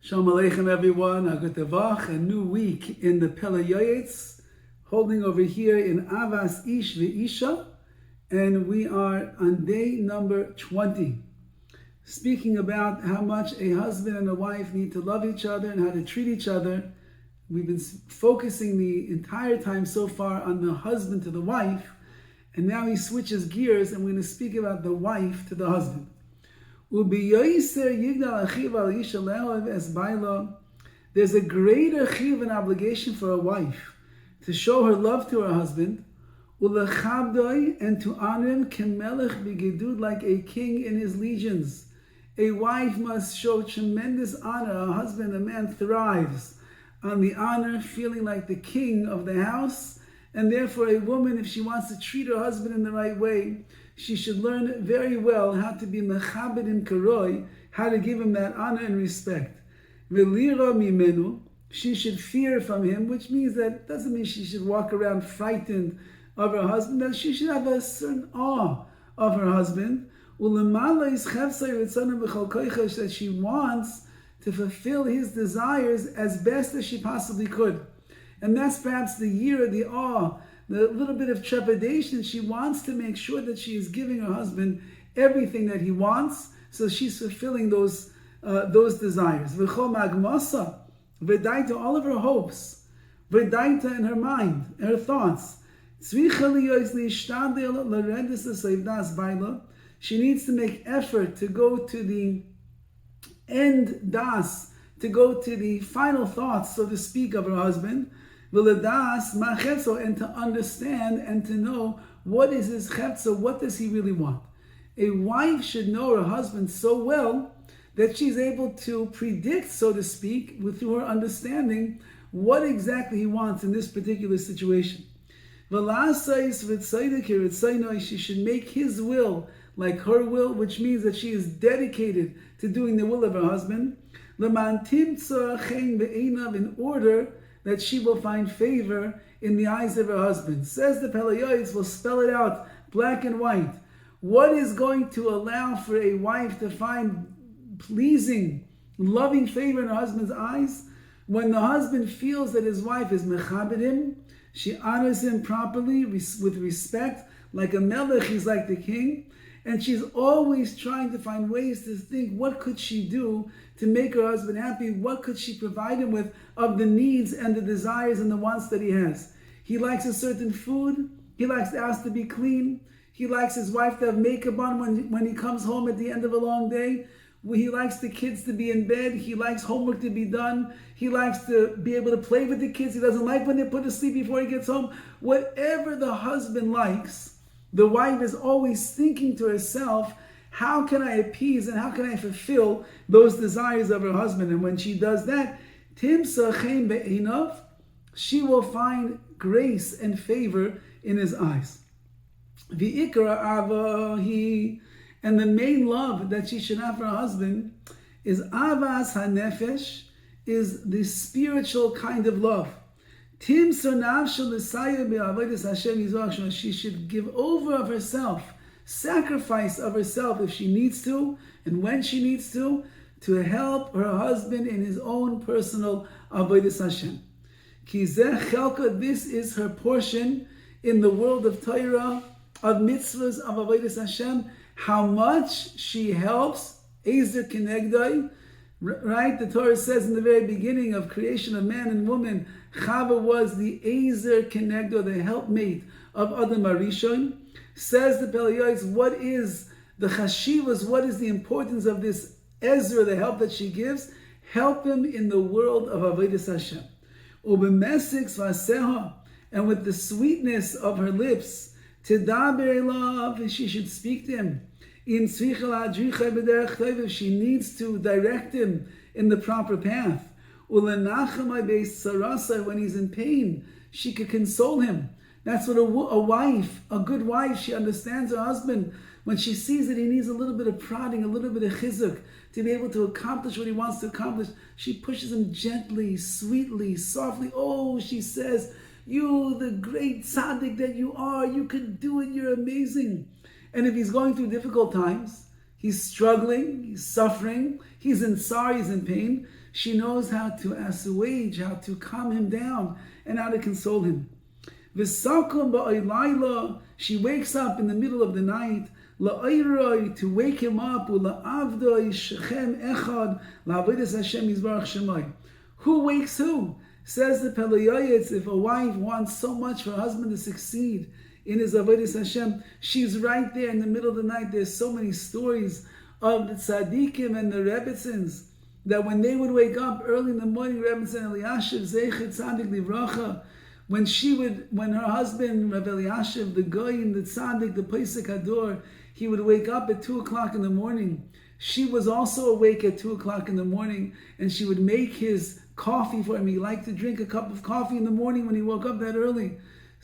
Shalom Aleichem everyone, Agutavach, a new week in the PELE YOETZ, holding over here in Avas Ish V'Isha, and we are on day number 20, speaking about how much a husband and a wife need to love each other and how to treat each other. We've been focusing the entire time so far on the husband to the wife, and now he switches gears and we're going to speak about the wife to the husband. There's a greater chiv and obligation for a wife to show her love to her husband and to honor him like a king in his legions. A wife must show tremendous honor. A husband, a man, thrives on the honor, feeling like the king of the house. And therefore a woman, if she wants to treat her husband in the right way, she should learn very well how to be mechabed in karoi, how to give him that honor and respect. Velira mimenu, she should fear from him, which means that doesn't mean she should walk around frightened of her husband, that she should have a certain awe of her husband. That she wants to fulfill his desires as best as she possibly could. And that's perhaps the year, the awe, the little bit of trepidation. She wants to make sure that she is giving her husband everything that he wants, so she's fulfilling those desires. V'chol magmasa, v'daita, all of her hopes, v'daita in her mind, her thoughts. She needs to make effort to go to the end das, to go to the final thoughts, so to speak, of her husband. And to understand and to know what is his chetza, what does he really want. A wife should know her husband so well that she's able to predict, so to speak, through her understanding, what exactly he wants in this particular situation. She should make his will like her will, which means that she is dedicated to doing the will of her husband, in order that she will find favor in the eyes of her husband. Says the PELE YOETZ, will spell it out black and white. What is going to allow for a wife to find pleasing, loving favor in her husband's eyes? When the husband feels that his wife is mechabed him, she honors him properly, with respect, like a melech, he's like the king, and she's always trying to find ways to think, what could she do to make her husband happy? What could she provide him with of the needs and the desires and the wants that he has? He likes a certain food. He likes the house to be clean. He likes his wife to have makeup on when he comes home at the end of a long day. He likes the kids to be in bed. He likes homework to be done. He likes to be able to play with the kids. He doesn't like when they're put to sleep before he gets home. Whatever the husband likes, the wife is always thinking to herself, how can I appease and how can I fulfill those desires of her husband? And when she does that, she will find grace and favor in his eyes. And the main love that she should have for her husband is avas hanefesh, is the spiritual kind of love. She should give over of herself, sacrifice of herself if she needs to, and when she needs to help her husband in his own personal avodas Hashem. This is her portion in the world of Torah, of mitzvahs, of avodas Hashem. How much she helps, Ezer Kenegdai, right? The Torah says in the very beginning of creation of man and woman, Chava was the Ezer Kenegdo, the helpmate of Adam Arishon. Says the PELE YOETZ, what is the chashivas, what is the importance of this Ezra, the help that she gives? Help him in the world of avodas Hashem. Ubemesiks vaseha, and with the sweetness of her lips, Tidaber love, and she should speak to him. In if she needs to direct him in the proper path. When he's in pain, she could console him. That's what a wife, a good wife, she understands her husband. When she sees that he needs a little bit of prodding, a little bit of chizuk to be able to accomplish what he wants to accomplish, she pushes him gently, sweetly, softly. Oh, she says, you, the great tzaddik that you are, you can do it, you're amazing. And if he's going through difficult times, he's struggling, he's suffering, he's in sorrow, he's in pain. She knows how to assuage, how to calm him down, and how to console him. V'sakum ba'olayla, she wakes up in the middle of the night, la'oyroi, to wake him up, u'la'avdoi shechem echad, la'avodas Hashem yizbarach shemai. Who wakes who? Says the PELE YOETZ, if a wife wants so much for her husband to succeed in his avodas Hashem, she's right there in the middle of the night. There's so many stories of the tzaddikim and the Rebbitzins, that when they would wake up early in the morning, Rebbitzin Eliashiv, Zeichet Tzaddik Livracha, when her husband, Rabbi Eliashiv, the Goyim, the Tzaddik, the Pesach Hador, he would wake up at 2 o'clock in the morning. She was also awake at 2 o'clock in the morning, and she would make his coffee for him. He liked to drink a cup of coffee in the morning when he woke up that early.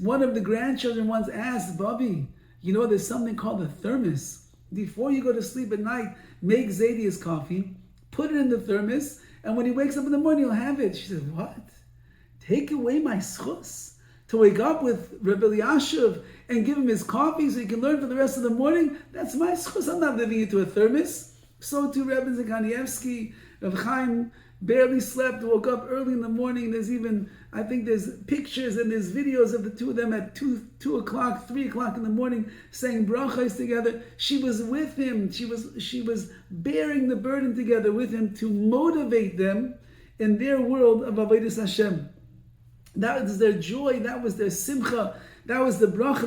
One of the grandchildren once asked, Bobby, there's something called a thermos. Before you go to sleep at night, make Zadia's coffee, put it in the thermos, and when he wakes up in the morning, he'll have it. She said, what? Take away my schus? To wake up with Rabbi Eliashiv and give him his coffee so he can learn for the rest of the morning? That's my schus. I'm not living into a thermos. So too Rebbe Zakanievsky, Rav Chaim, barely slept, woke up early in the morning. I think there's pictures and there's videos of the two of them at 2 o'clock, 3 o'clock in the morning saying brachos together. She was with him. She was bearing the burden together with him to motivate them in their world of avodas Hashem. That was their joy. That was their simcha. That was the bracha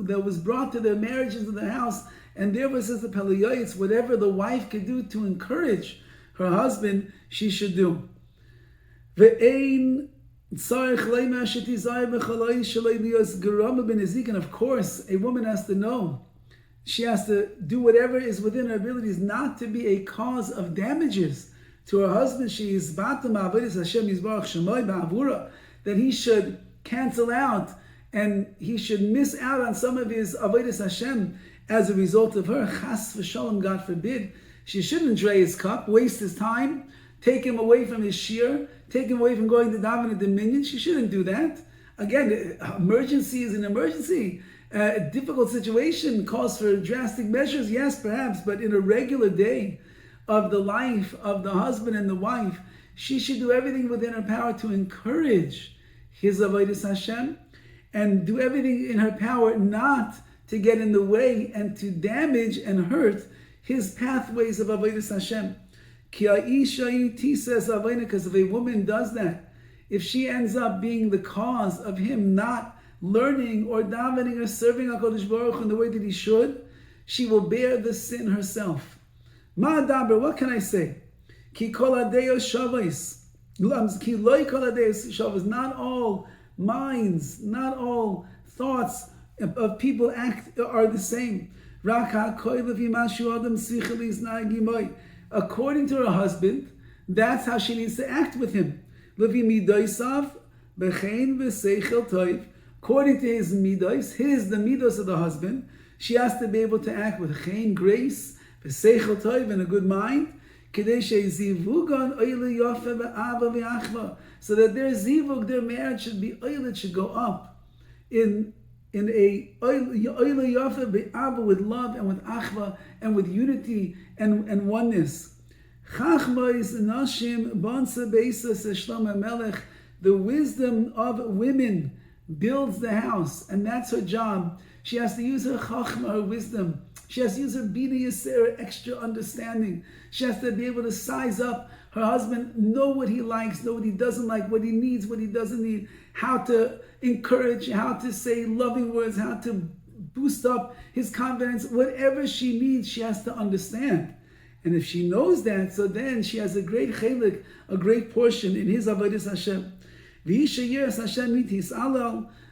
that was brought to their marriages in the house. And therefore, says the PELE YOETZ, whatever the wife could do to encourage her husband, she should do. And of course, a woman has to know. She has to do whatever is within her abilities not to be a cause of damages to her husband. She is that he should cancel out and he should miss out on some of his avodas Hashem as a result of her. Chas v'shalom, God forbid. She shouldn't dray his cup, waste his time, take him away from his shir, take him away from going to daven at the minyan. She shouldn't do that. Again, emergency is an emergency. A difficult situation calls for drastic measures, yes, perhaps, but in a regular day of the life of the husband and the wife, she should do everything within her power to encourage his avodas Hashem and do everything in her power not to get in the way and to damage and hurt his pathways of avodas Hashem. Because if a woman does that, if she ends up being the cause of him not learning or davening or serving HaKadosh Baruch Hu in the way that he should, she will bear the sin herself. Ma'adaber, what can I say? Ki kol adeyos shavos. Ki loy kol adeyos shavos. Not all minds, not all thoughts of people are the same. According to her husband, that's how she needs to act with him. According to his midos, the midos of the husband, she has to be able to act with chen, grace, and a good mind, so that their zivug, their marriage should be oil, should go up in a with love and with achva and with unity and oneness. The wisdom of women builds the house, and that's her job. She has to use her chachma, her wisdom. She has to use her bina yasser, extra understanding. She has to be able to size up her husband, know what he likes, know what he doesn't like, what he needs, what he doesn't need, how to encourage, how to say loving words, how to boost up his confidence. Whatever she needs, she has to understand. And if she knows that, so then she has a great chelik, a great portion in his avodas Hashem.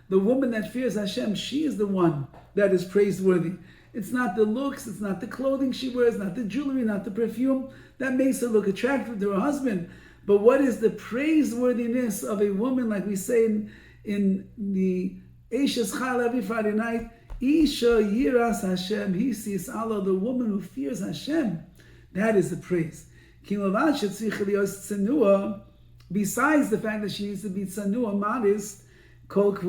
The woman that fears Hashem, she is the one that is praiseworthy. It's not the looks, it's not the clothing she wears, not the jewelry, not the perfume that makes her look attractive to her husband. But what is the praiseworthiness of a woman, like we say in the Eishes Chal every Friday night, Isha Yiras Hashem, Hisis Allah, the woman who fears Hashem. That is the praise. Besides the fact that she needs to be tzanua, modest, because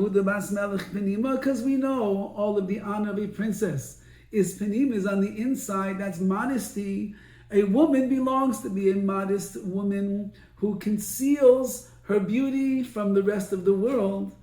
we know all of the honor of a princess is panim, is on the inside. That's modesty. A woman belongs to be a modest woman who conceals her beauty from the rest of the world.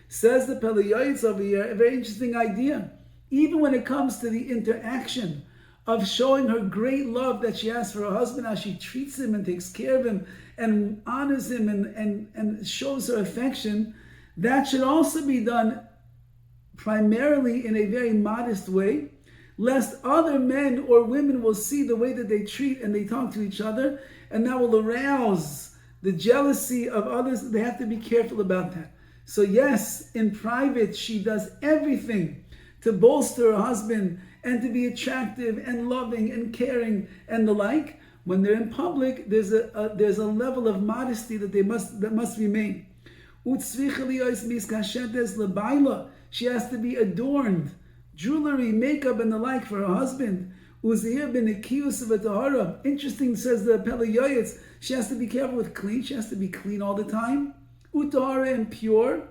Says the PELE YOETZ over here, a very interesting idea. Even when it comes to the interaction of showing her great love that she has for her husband, how she treats him and takes care of him and honors him and shows her affection, that should also be done primarily in a very modest way, lest other men or women will see the way that they treat and they talk to each other, and that will arouse the jealousy of others. They have to be careful about that. So yes, in private, she does everything to bolster her husband and to be attractive and loving and caring and the like. When they're in public, there's a level of modesty that must be made. She has to be adorned, jewelry, makeup, and the like for her husband. Interesting, says the PELE YOETZ, she has to be careful with clean. She has to be clean all the time. Utahara and pure.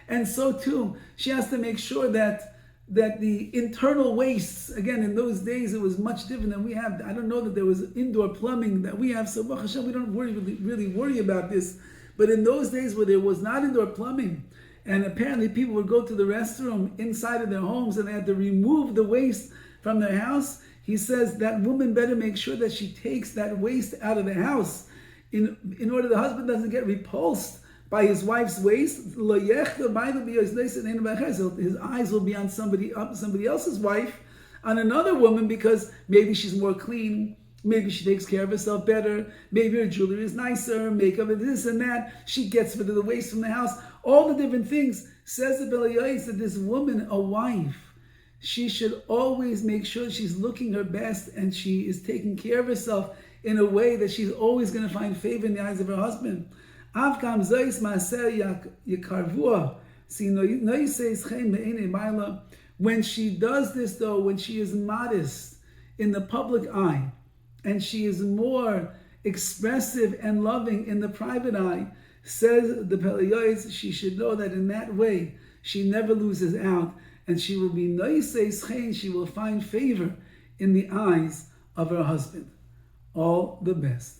And so too, she has to make sure that the internal wastes, again, in those days it was much different than we have. I don't know that there was indoor plumbing that we have, so Baruch Hashem, we don't really worry about this. But in those days where there was not indoor plumbing, and apparently people would go to the restroom inside of their homes and they had to remove the waste from their house, he says that woman better make sure that she takes that waste out of the house in order the husband doesn't get repulsed by his wife's waist. His eyes will be on somebody else's wife, on another woman, because maybe she's more clean, maybe she takes care of herself better, maybe her jewelry is nicer, makeup and this and that, she gets rid of the waste from the house, all the different things. Says the PELE YOETZ that this woman, a wife, she should always make sure she's looking her best and she is taking care of herself in a way that she's always going to find favor in the eyes of her husband. When she does this, though, when she is modest in the public eye, and she is more expressive and loving in the private eye, says the PELE YOETZ, she should know that in that way she never loses out, and she will be noisei chen, she will find favor in the eyes of her husband. All the best.